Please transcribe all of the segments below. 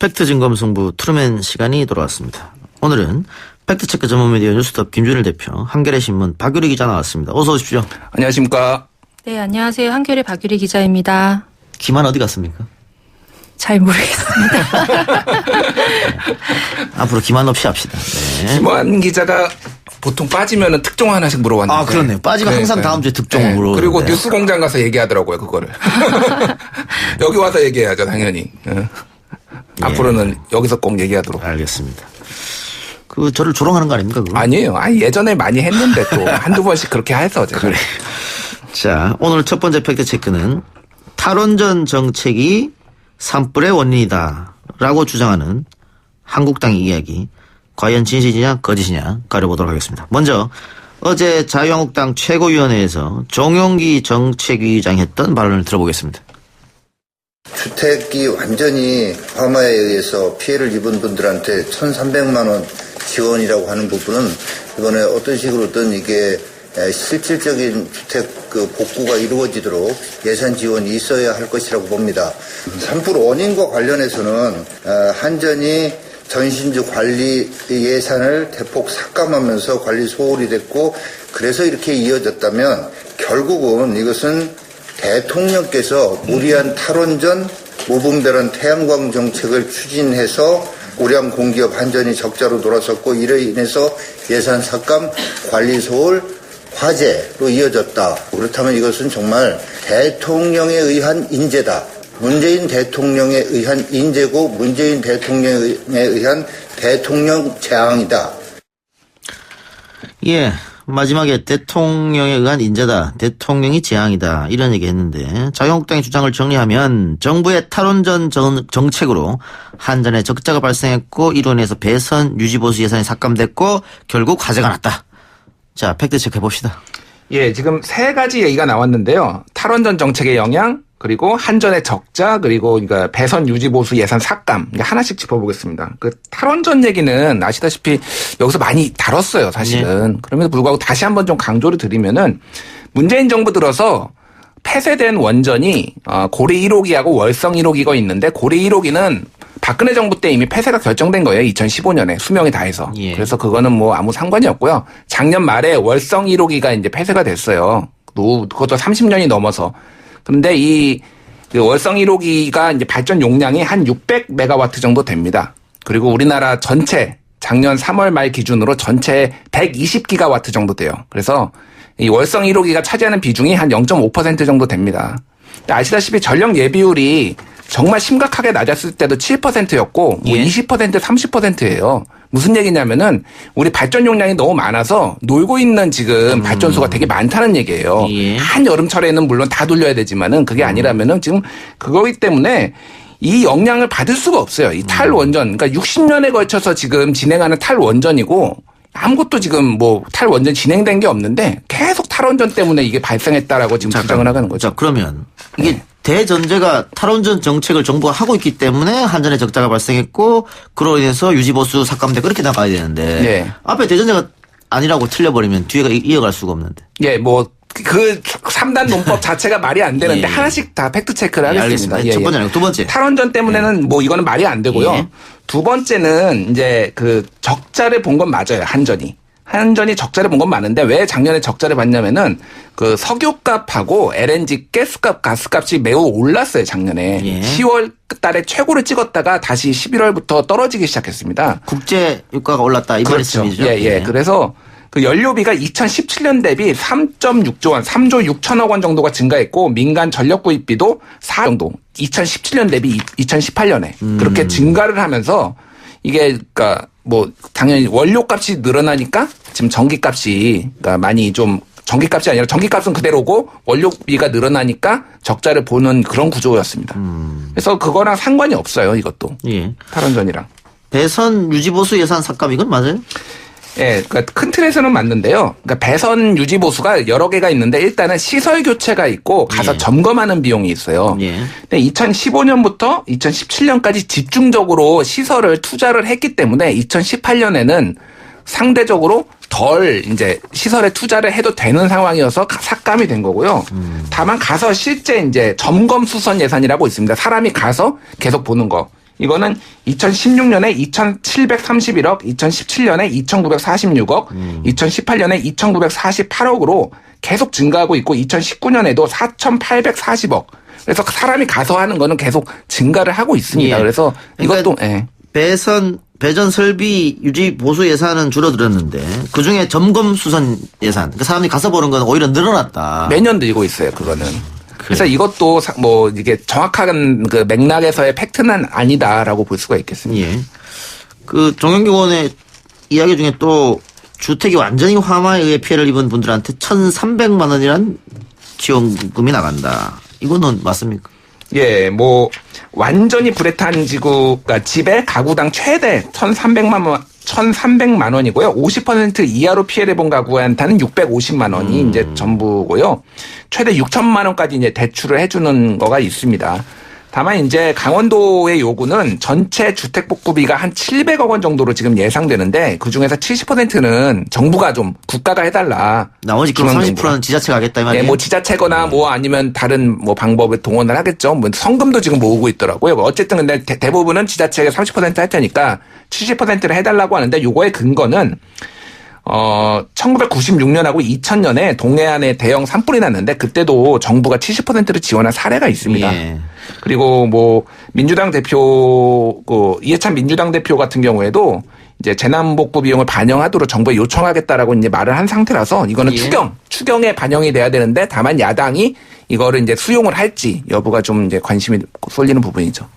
팩트 진검 승부 트루맨 시간이 돌아왔습니다. 오늘은 팩트체크 전문 미디어 뉴스톱 김준일 대표, 한겨레 신문 박유리 기자 나왔습니다. 어서 오십시오. 안녕하십니까. 네, 안녕하세요. 한겨레 박유리 기자입니다. 기만 어디 갔습니까? 잘 모르겠습니다. 앞으로 기만 없이 합시다. 네. 김환 기자가 보통 빠지면 특종 하나씩 물어봤는데. 아, 그렇네요. 빠지면 항상 다음 주에 특종을 물어보는데. 그리고 뉴스공장 가서 얘기하더라고요, 그거를. 여기 와서 얘기해야죠, 당연히. 앞으로는 여기서 꼭 얘기하도록. 알겠습니다. 저를 조롱하는 거 아닙니까? 그거? 아니에요. 예전에 많이 했는데 또 한두 번씩 그렇게 해서 제가. 그래. 자, 오늘 첫 번째 팩트체크는 탈원전 정책이 산불의 원인이다 라고 주장하는 한국당의 이야기, 과연 진실이냐 거짓이냐 가려보도록 하겠습니다. 먼저 어제 자유한국당 최고위원회에서 정용기 정책위의장이 했던 발언을 들어보겠습니다. 주택이 완전히 화마에 의해서 피해를 입은 분들한테 1,300만 원 지원이라고 하는 부분은 이번에 어떤 식으로든 이게 실질적인 주택 복구가 이루어지도록 예산 지원이 있어야 할 것이라고 봅니다. 산불 원인과 관련해서는 한전이 전신주 관리 예산을 대폭 삭감하면서 관리 소홀이 됐고, 그래서 이렇게 이어졌다면 결국은 이것은 대통령께서 무리한 탈원전, 무분별한 태양광 정책을 추진해서 우량 공기업 한전이 적자로 돌아섰고, 이로 인해서 예산 삭감, 관리 소홀, 화재로 이어졌다. 그렇다면 이것은 정말 대통령에 의한 인재다. 문재인 대통령에 의한 인재고 문재인 대통령에 의한 대통령 재앙이다. 예, 마지막에 대통령에 의한 인재다, 대통령이 재앙이다, 이런 얘기 했는데, 자유한국당의 주장을 정리하면 정부의 탈원전 정책으로 한전에 적자가 발생했고, 이로 인해서 배선 유지보수 예산이 삭감됐고 결국 화재가 났다. 자, 팩트 체크 해봅시다. 예, 지금 세 가지 얘기가 나왔는데요. 탈원전 정책의 영향, 그리고 한전의 적자, 그리고 그러니까 배선 유지보수 예산 삭감, 하나씩 짚어보겠습니다. 탈원전 얘기는 아시다시피 여기서 많이 다뤘어요, 사실은. 그럼에도 불구하고 다시 한번 좀 강조를 드리면은, 문재인 정부 들어서 폐쇄된 원전이 고리 1호기하고 월성 1호기가 있는데, 고리 1호기는 박근혜 정부 때 이미 폐쇄가 결정된 거예요. 2015년에 수명이 다해서. 예. 그래서 그거는 뭐 아무 상관이 없고요. 작년 말에 월성 1호기가 이제 폐쇄가 됐어요. 그것도 30년이 넘어서. 그런데 이 월성 1호기가 이제 발전 용량이 한 600메가와트 정도 됩니다. 그리고 우리나라 전체 작년 3월 말 기준으로 전체 120기가와트 정도 돼요. 그래서 이 월성 1호기가 차지하는 비중이 한 0.5% 정도 됩니다. 아시다시피 전력 예비율이 정말 심각하게 낮았을 때도 7%였고, 뭐 20%, 30%예요. 무슨 얘기냐면은 우리 발전 용량이 너무 많아서 놀고 있는 지금 발전소가 되게 많다는 얘기예요. 예. 한여름철에는 물론 다 돌려야 되지만은 그게 아니라면은 지금 그거기 때문에 이 영향을 받을 수가 없어요. 이 탈원전. 그러니까 60년에 걸쳐서 지금 진행하는 탈원전이고, 아무것도 지금 뭐 탈원전 진행된 게 없는데 계속 탈원전 때문에 이게 발생했다라고 지금 주장을 하는 거죠. 자, 그러면 이게 대전제가 탈원전 정책을 정부가 하고 있기 때문에 한전에 적자가 발생했고, 그로 인해서 유지보수 삭감돼, 그렇게 나가야 되는데, 네. 앞에 대전제가 아니라고 틀려버리면 뒤에가 이어갈 수가 없는데. 예, 뭐 그 3단 논법 자체가 말이 안 되는데 하나씩 다 팩트 체크를 하겠습니다. 알겠습니다. 첫 번째는 두 번째. 탈원전 때문에는 뭐 이거는 말이 안 되고요. 두 번째는 이제 그 적자를 본 건 맞아요. 한전이 적자를 본 건 많은데 왜 작년에 적자를 봤냐면은 그 석유값하고 LNG 가스값이 매우 올랐어요, 작년에. 10월 달에 최고를 찍었다가 다시 11월부터 떨어지기 시작했습니다. 국제 유가가 올랐다, 이 말씀이죠. 예. 그래서 그 연료비가 2017년 대비 3.6조 원, 3조 6천억 원 정도가 증가했고, 민간 전력 구입비도 4 정도, 2017년 대비 2018년에 그렇게 증가를 하면서 이게 그러니까 뭐 당연히 원료값이 늘어나니까 지금 전기값이 그러니까 많이 좀, 전기값이 아니라 전기값은 그대로고 원료비가 늘어나니까 적자를 보는 그런 구조였습니다. 그래서 그거랑 상관이 없어요, 이것도. 예. 탈원전이랑. 배선 유지보수 예산 삭감, 이건 맞아요? 예, 그러니까 큰 틀에서는 맞는데요. 그러니까 배선 유지 보수가 여러 개가 있는데 일단은 시설 교체가 있고 가서 점검하는 비용이 있어요. 근데 2015년부터 2017년까지 집중적으로 시설을 투자를 했기 때문에 2018년에는 상대적으로 덜 이제 시설에 투자를 해도 되는 상황이어서 삭감이 된 거고요. 다만 가서 실제 이제 점검 수선 예산이라고 있습니다. 사람이 가서 계속 보는 거. 이거는 2016년에 2,731억, 2017년에 2,946억, 2018년에 2,948억으로 계속 증가하고 있고 2019년에도 4,840억. 그래서 사람이 가서 하는 거는 계속 증가를 하고 있습니다. 예. 그래서 이것도 예. 배전 설비 유지 보수 예산은 줄어들었는데 그중에 점검 수선 예산 그 사람이 가서 보는 건 오히려 늘어났다. 매년 늘고 있어요. 그거는. 그래서 이것도 뭐 이게 정확한 그 맥락에서의 팩트는 아니다라고 볼 수가 있겠습니다. 예. 그 정영기 의원의 이야기 중에 또 주택이 완전히 화마에 의해 피해를 입은 분들한테 1,300만 원이란 지원금이 나간다. 이거는 맞습니까? 예, 뭐 완전히 불에 탄 지구가 집에 가구당 최대 1,300만 원이고요. 50% 이하로 피해를 본 가구한테는 650만 원이 이제 전부고요. 최대 6천만 원까지 이제 대출을 해주는 거가 있습니다. 다만 이제 강원도의 요구는 전체 주택복구비가 한 700억 원 정도로 지금 예상되는데 그 중에서 70%는 정부가 좀 국가가 해달라. 나머지 그 30%는 지자체가 하겠다 이 말이에요. 네, 뭐 지자체거나 뭐 아니면 다른 뭐 방법을 동원을 하겠죠. 뭐 성금도 지금 모으고 있더라고요. 어쨌든 근데 대부분은 지자체가 30% 할 테니까 70%를 해달라고 하는데 요거의 근거는 1996년하고 2000년에 동해안에 대형 산불이 났는데 그때도 정부가 70%를 지원한 사례가 있습니다. 예. 그리고 뭐 민주당 대표 이해찬 민주당 대표 같은 경우에도 이제 재난복구 비용을 반영하도록 정부에 요청하겠다라고 이제 말을 한 상태라서 이거는 예. 추경에 반영이 돼야 되는데 다만 야당이 이거를 이제 수용을 할지 여부가 좀 이제 관심이 쏠리는 부분이죠.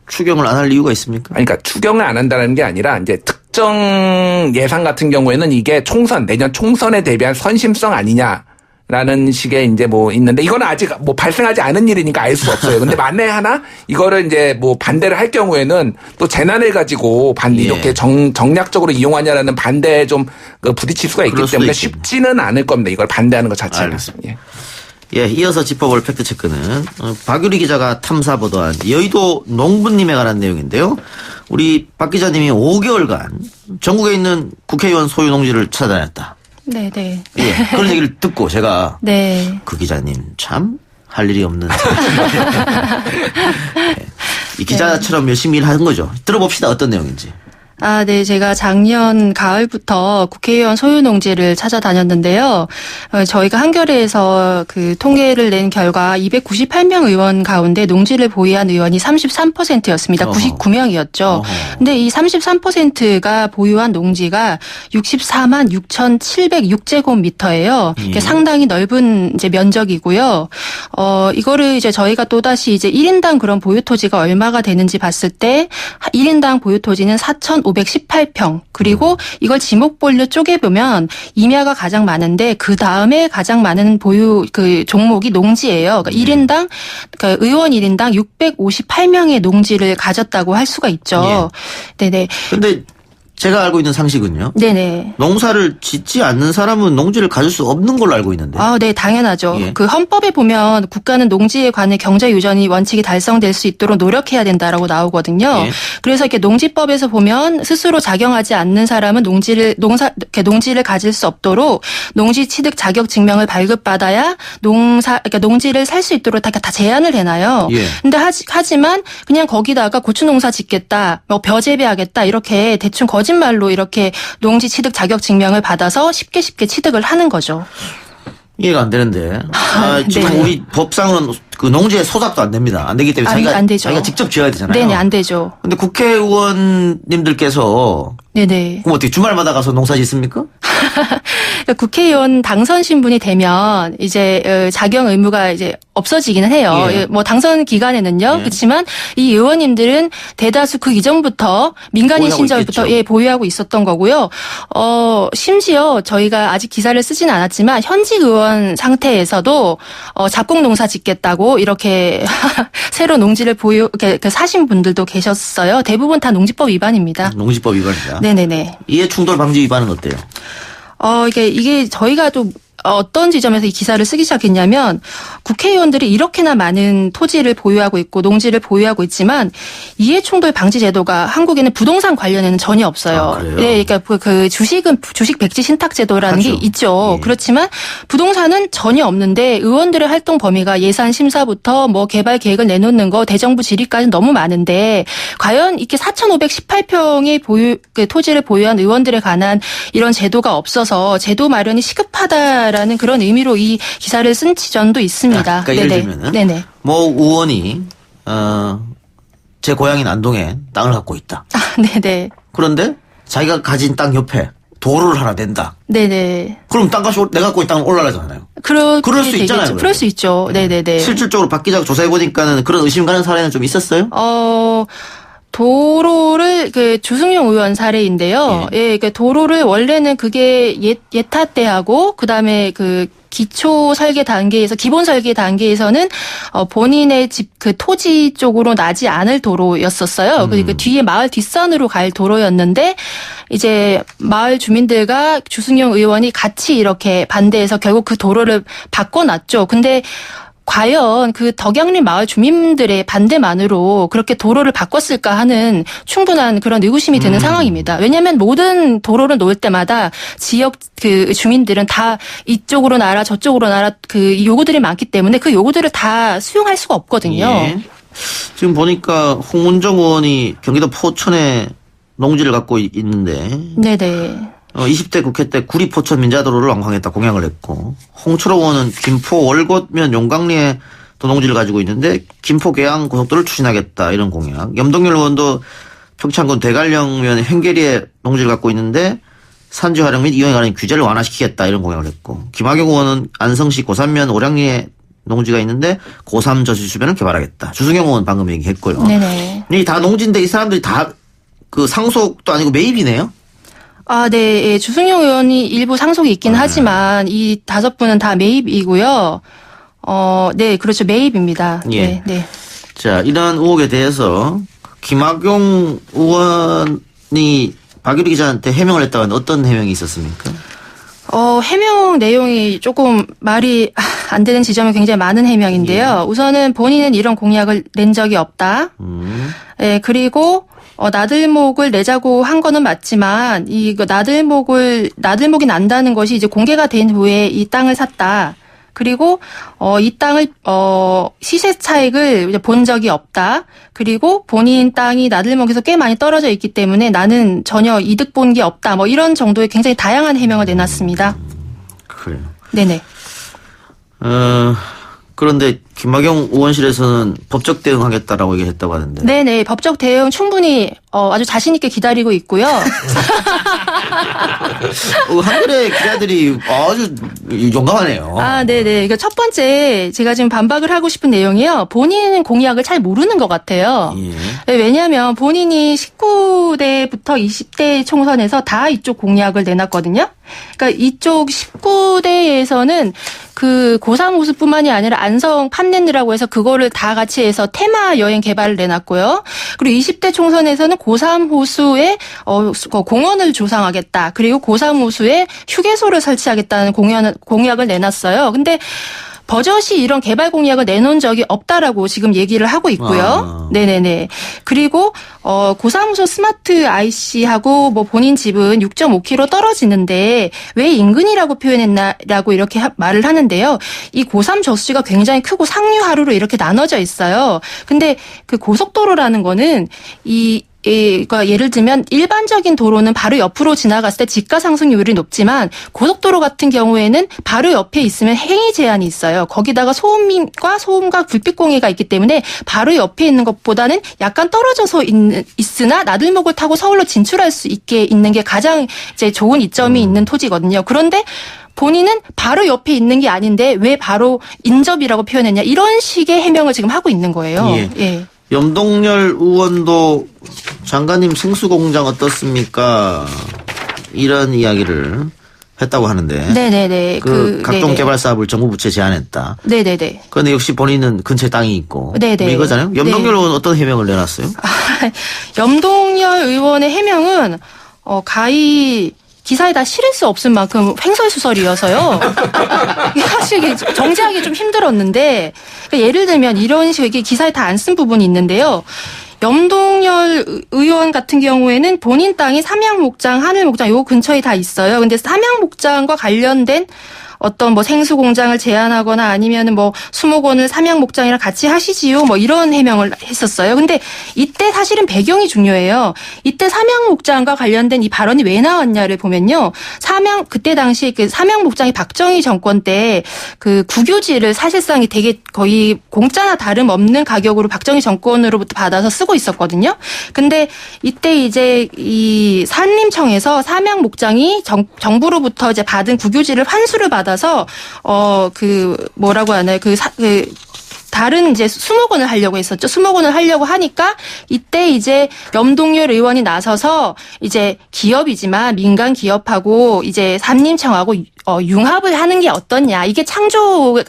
추경을 안 할 이유가 있습니까? 아니, 그러니까 추경을 안 한다는 게 아니라 이제 특정 예산 같은 경우에는 이게 내년 총선에 대비한 선심성 아니냐라는 식의 이제 뭐 있는데 이거는 아직 뭐 발생하지 않은 일이니까 알 수 없어요. 근데 만에 하나 이거를 이제 뭐 반대를 할 경우에는 또 재난을 가지고 예. 이렇게 정략적으로 이용하냐라는 반대에 좀 부딪힐 수가 있기 그럴 수도 때문에 있겠네. 쉽지는 않을 겁니다. 이걸 반대하는 것 자체가. 알겠습니다. 예. 예, 이어서 짚어볼 팩트체크는 박유리 기자가 탐사 보도한 여의도 농부님에 관한 내용인데요. 우리 박 기자님이 5개월간 전국에 있는 국회의원 소유 농지를 찾아다녔다. 네네. 예, 그런 얘기를 듣고 제가 네. 그 기자님 참 할 일이 없는 예, 이 기자처럼 열심히 일하는 거죠. 들어봅시다. 어떤 내용인지. 네. 제가 작년 가을부터 국회의원 소유 농지를 찾아다녔는데요. 저희가 한겨레에서 그 통계를 낸 결과 298명 의원 가운데 농지를 보유한 의원이 33%였습니다. 99명이었죠. 근데 이 33%가 보유한 농지가 64만 6,706제곱미터예요. 예. 상당히 넓은 이제 면적이고요. 이거를 이제 저희가 또다시 이제 1인당 그런 보유 토지가 얼마가 되는지 봤을 때 1인당 보유 토지는 4,518평. 그리고 이걸 지목볼로 쪼개보면 임야가 가장 많은데 그 다음에 가장 많은 보유 그 종목이 농지예요. 그러니까 1인당 그러니까 의원 1인당 658명의 농지를 가졌다고 할 수가 있죠. 네네. 근데 제가 알고 있는 상식은요. 네네. 농사를 짓지 않는 사람은 농지를 가질 수 없는 걸로 알고 있는데. 네, 당연하죠. 예. 그 헌법에 보면 국가는 농지에 관해 경제 유전이 원칙이 달성될 수 있도록 노력해야 된다라고 나오거든요. 예. 그래서 이렇게 농지법에서 보면 스스로 작용하지 않는 사람은 농지를 가질 수 없도록 농지 취득 자격 증명을 발급받아야 그러니까 농지를 살 수 있도록 다 제한을 해놔요. 예. 근데 하지만 그냥 거기다가 고추 농사 짓겠다, 뭐 벼 재배하겠다 이렇게 대충 거짓말로 이렇게 농지 취득 자격 증명을 받아서 쉽게 취득을 하는 거죠. 이해가 안 되는데. 지금 네. 우리 법상으로는 그 농지에 소작도 안 됩니다. 안 되기 때문에 안 되죠. 자기가 직접 지어야 되잖아요. 네네, 안 되죠. 근데 국회의원님들께서 네네. 그럼 어떻게 주말마다 가서 농사 짓습니까? 그러니까 국회의원 당선 신분이 되면 이제 자격 의무가 이제 없어지기는 해요. 예. 뭐 당선 기간에는요. 예. 그렇지만 이 의원님들은 대다수 그 이전부터 민간인 보유하고 신절부터 있겠죠. 보유하고 있었던 거고요. 심지어 저희가 아직 기사를 쓰지는 않았지만 현직 의원 상태에서도 잡곡 농사 짓겠다고 이렇게 새로 농지를 이렇게 사신 분들도 계셨어요. 대부분 다 농지법 위반입니다. 농지법 위반이다. 네네네. 이해 충돌 방지 위반은 어때요? 이게 저희가 또 어떤 지점에서 이 기사를 쓰기 시작했냐면 국회의원들이 이렇게나 많은 토지를 보유하고 있고 농지를 보유하고 있지만 이해충돌 방지 제도가 한국에는 부동산 관련해는 전혀 없어요. 아, 그래요? 네, 그러니까 그 주식은 주식 백지 신탁 제도라는 하죠. 게 있죠. 예. 그렇지만 부동산은 전혀 없는데 의원들의 활동 범위가 예산 심사부터 뭐 개발 계획을 내놓는 거 대정부 질의까지 너무 많은데 과연 이렇게 4,518평의 그 토지를 보유한 의원들에 관한 이런 제도가 없어서 제도 마련이 시급하다라는 그런 의미로 이 기사를 쓴 지점도 있습니다. 그러니까 예를 들면은 네네. 모 의원이 제 고향인 안동에 땅을 갖고 있다. 아, 네네. 그런데 자기가 가진 땅 옆에 도로를 하나 낸다. 네네. 그럼 땅값이 내가 갖고 있는 땅은 올라가잖아요. 그럴 수 있잖아요. 그럴 수 있죠. 네네네. 실질적으로 박 기자가 조사해 보니까는 그런 의심 가는 사례는 좀 있었어요? 도로를 그 주승용 의원 사례인데요. 예, 그 도로를 원래는 그게 예타 때 하고 그다음에 그 기초 설계 단계에서 기본 설계 단계에서는 본인의 집 그 토지 쪽으로 나지 않을 도로였었어요. 그 뒤에 마을 뒷산으로 갈 도로였는데 이제 마을 주민들과 주승용 의원이 같이 이렇게 반대해서 결국 그 도로를 바꿔놨죠. 근데 과연 그 덕양리 마을 주민들의 반대만으로 그렇게 도로를 바꿨을까 하는 충분한 그런 의구심이 드는 상황입니다. 왜냐하면 모든 도로를 놓을 때마다 지역 그 주민들은 다 이쪽으로 나라 저쪽으로 나라 그 요구들이 많기 때문에 그 요구들을 다 수용할 수가 없거든요. 예. 지금 보니까 홍문정 의원이 경기도 포천에 농지를 갖고 있는데 네네. 20대 국회 때 구리 포천 민자도로를 완공했다 공약을 했고 홍철호 의원은 김포 월곶면 용강리에 또 농지를 가지고 있는데 김포 계양 고속도로를 추진하겠다 이런 공약. 염동열 의원도 평창군 대관령면 행계리에 농지를 갖고 있는데 산지 활용 및 이용에 관한 규제를 완화시키겠다 이런 공약을 했고 김학용 의원은 안성시 고산면 오량리에 농지가 있는데 고삼 저수 주변을 개발하겠다. 주승용 의원 방금 얘기했고요. 네네. 이 다 농지인데 이 사람들이 다 그 상속도 아니고 매입이네요. 아, 네. 예, 주승용 의원이 일부 상속이 있긴 하지만 이 5분은 다 매입이고요. 네, 그렇죠. 매입입니다. 예. 네, 네. 자, 이러한 의혹에 대해서 김학용 의원이 박유리 기자한테 해명을 했다고 하는데 어떤 해명이 있었습니까? 해명 내용이 조금 말이 안 되는 지점이 굉장히 많은 해명인데요. 우선은 본인은 이런 공약을 낸 적이 없다. 예, 그리고 나들목을 내자고 한 거는 맞지만 이거 나들목이 난다는 것이 이제 공개가 된 후에 이 땅을 샀다. 그리고 이 땅을 시세 차익을 이제 본 적이 없다. 그리고 본인 땅이 나들목에서 꽤 많이 떨어져 있기 때문에 나는 전혀 이득 본 게 없다. 뭐 이런 정도의 굉장히 다양한 해명을 내놨습니다. 그래요. 네네. 그런데 김학용 의원실에서는 법적 대응하겠다라고 얘기했다고 하는데. 네네. 법적 대응 충분히 아주 자신 있게 기다리고 있고요. 한글의 기자들이 아주 용감하네요. 아, 네네. 그러니까 첫 번째 제가 지금 반박을 하고 싶은 내용이요. 본인 공약을 잘 모르는 것 같아요. 예. 왜냐하면 본인이 19대부터 20대 총선에서 다 이쪽 공약을 내놨거든요. 그러니까 이쪽 19대에서는 그 고삼 호수뿐만이 아니라 안성 판내느라고 해서 그거를 다 같이 해서 테마 여행 개발을 내놨고요. 그리고 20대 총선에서는 고삼 호수에 공원을 조성하겠다. 그리고 고삼 호수에 휴게소를 설치하겠다는 공약을 내놨어요. 근데 버젓이 이런 개발 공약을 내놓은 적이 없다라고 지금 얘기를 하고 있고요. 네네네. 그리고 고사무소 스마트 IC하고 뭐 본인 집은 6.5km 떨어지는데 왜 인근이라고 표현했나라고 이렇게 말을 하는데요. 이 고삼 저수지가 굉장히 크고 상류 하루로 이렇게 나눠져 있어요. 근데 그 고속도로라는 거는 그러니까 예를 들면 일반적인 도로는 바로 옆으로 지나갔을 때 지가 상승률이 높지만 고속도로 같은 경우에는 바로 옆에 있으면 행위 제한이 있어요. 거기다가 소음과 불빛 공해가 있기 때문에 바로 옆에 있는 것보다는 약간 떨어져서 있으나 나들목을 타고 서울로 진출할 수 있게 있는 게 가장 이제 좋은 이점이 있는 토지거든요. 그런데 본인은 바로 옆에 있는 게 아닌데 왜 바로 인접이라고 표현했냐 이런 식의 해명을 지금 하고 있는 거예요. 예. 예. 염동열 의원도 장관님 생수공장 어떻습니까? 이런 이야기를 했다고 하는데. 네네네. 각종 네네. 개발 사업을 정부 부채 제안했다. 네네네. 그런데 역시 본인은 근처에 땅이 있고. 네네. 이거잖아요. 염동열 네. 의원 어떤 해명을 내놨어요? 염동열 의원의 해명은 가히 기사에 다 실을 수 없을 만큼 횡설수설이어서요. 사실 이게 정지하기 좀 힘들었는데 그러니까 예를 들면 이런 식으로 이게 기사에 다 안 쓴 부분이 있는데요. 염동열 의원 같은 경우에는 본인 땅이 삼양목장, 하늘목장 요 근처에 다 있어요. 근데 삼양목장과 관련된 어떤 뭐 생수 공장을 제안하거나 아니면은 뭐 수목원을 삼양목장이랑 같이 하시지요. 뭐 이런 해명을 했었어요. 근데 이때 사실은 배경이 중요해요. 이때 삼양목장과 관련된 이 발언이 왜 나왔냐를 보면요. 그때 당시 그 삼양목장이 박정희 정권 때 그 국유지를 사실상 되게 거의 공짜나 다름없는 가격으로 박정희 정권으로부터 받아서 쓰고 있었거든요. 근데 이때 이제 이 산림청에서 삼양목장이 정부로부터 이제 받은 국유지를 환수를 받아서 뭐라고 하나요? 다른 이제 수목원을 하려고 했었죠. 수목원을 하려고 하니까 이때 이제 염동열 의원이 나서서 이제 기업이지만 민간 기업하고 이제 산림청하고 융합을 하는 게 어떻냐. 이게 창조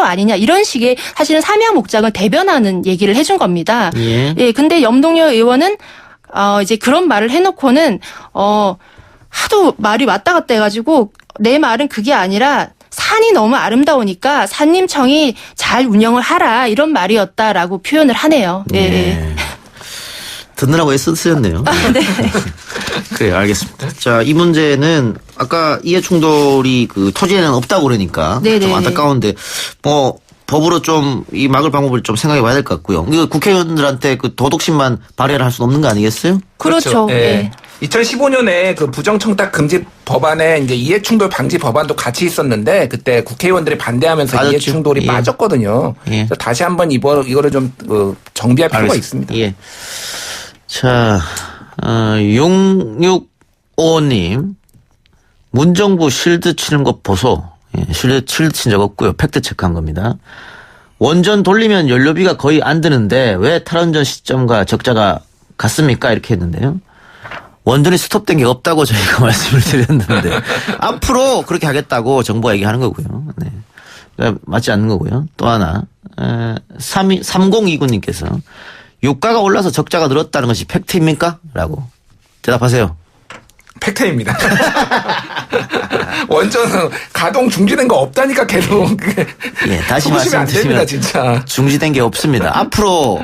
아니냐. 이런 식의 사실은 삼양목장을 대변하는 얘기를 해준 겁니다. 예. 근데 염동열 의원은 이제 그런 말을 해놓고는 하도 말이 왔다 갔다 해가지고 내 말은 그게 아니라 산이 너무 아름다우니까 산림청이 잘 운영을 하라 이런 말이었다라고 표현을 하네요. 예. 네. 듣느라고 애쓰셨네요. 네. 그래요, 알겠습니다. 자, 이 문제는 아까 이해충돌이 그 토지에는 없다고 그러니까 네네. 좀 안타까운데 뭐 법으로 좀 이 막을 방법을 좀 생각해 봐야 될 것 같고요. 이거 국회의원들한테 그 도덕심만 발휘를 할 수는 없는 거 아니겠어요? 그렇죠. 예. 예. 2015년에 그 부정청탁 금지 법안에 이제 이해충돌 방지 법안도 같이 있었는데 그때 국회의원들이 반대하면서 빠졌죠. 이해충돌이 예. 빠졌거든요. 예. 그래서 다시 한번 이거를 좀 정비할 필요가 있습니다. 예. 자, 6655님 문정부 실드 치는 것 보소. 예, 실드 친 적 없고요. 팩트 체크한 겁니다. 원전 돌리면 연료비가 거의 안 드는데 왜 탈원전 시점과 적자가 같습니까? 이렇게 했는데요. 원전이 스톱된 게 없다고 저희가 말씀을 드렸는데 앞으로 그렇게 하겠다고 정부가 얘기하는 거고요. 네. 그러니까 맞지 않는 거고요. 또 하나 3029님께서 유가가 올라서 적자가 늘었다는 것이 팩트입니까? 라고 대답하세요. 팩트입니다. 원전은 가동 중지된 거 없다니까 계속. 예, 다시 속으시면 안 됩니다, 말씀드리면 진짜. 중지된 게 없습니다. 앞으로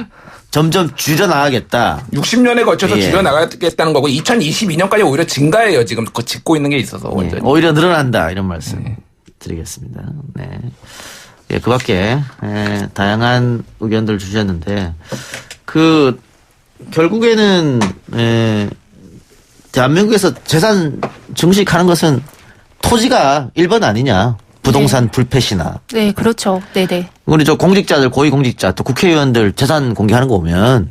점점 줄여나가겠다. 60년에 걸쳐서 예. 줄여나가겠다는 거고 2022년까지 오히려 증가해요. 지금 그거 짓고 있는 게 있어서 예, 원전이. 오히려 늘어난다 이런 말씀 드리겠습니다. 네. 예, 그 밖에 다양한 의견들 주셨는데 결국에는 대한민국에서 재산 증식하는 것은 토지가 1번 아니냐. 부동산 불패시나. 네, 그렇죠. 네네. 우리 저 공직자들, 고위공직자, 또 국회의원들 재산 공개하는 거 보면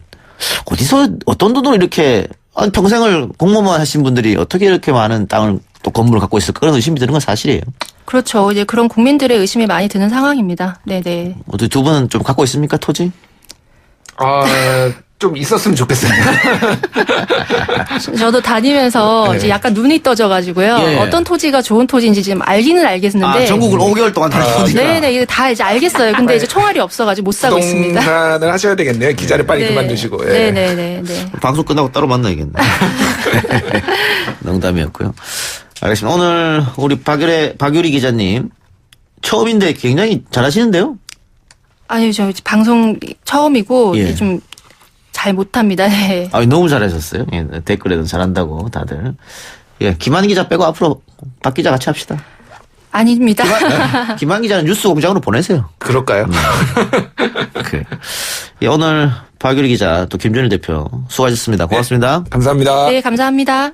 어디서 어떤 돈으로 이렇게 평생을 공무원 하신 분들이 어떻게 이렇게 많은 땅을 또 건물을 갖고 있을까 그런 의심이 드는 건 사실이에요. 그렇죠. 이제 그런 국민들의 의심이 많이 드는 상황입니다. 네네. 어떻게 두 분은 좀 갖고 있습니까, 토지? 좀 있었으면 좋겠어요. 저도 다니면서 네. 이제 약간 눈이 떠져가지고요. 예. 어떤 토지가 좋은 토지인지 지금 알기는 알겠는데. 전국을 5개월 동안 다니니까. 네네. 이거 다 이제 알겠어요. 근데 이제 총알이 없어가지고 못 사고 있습니다. 부동산을 하셔야 되겠네요. 기자를 빨리 네. 그만두시고. 예. 네네네. 방송 끝나고 따로 만나야겠네. 농담이었고요. 알겠습니다. 오늘 우리 박유리 기자님 처음인데 굉장히 잘하시는데요? 아니요, 저 방송 처음이고 예. 좀 잘 못합니다. 네. 너무 잘하셨어요. 예, 댓글에도 잘한다고 다들. 예, 김한 기자 빼고 앞으로 박 기자 같이 합시다. 아닙니다. 김한 기자는 뉴스 공장으로 보내세요. 그럴까요? 그래. 예, 오늘 박유리 기자 또 김준일 대표 수고하셨습니다. 고맙습니다. 감사합니다. 네, 감사합니다.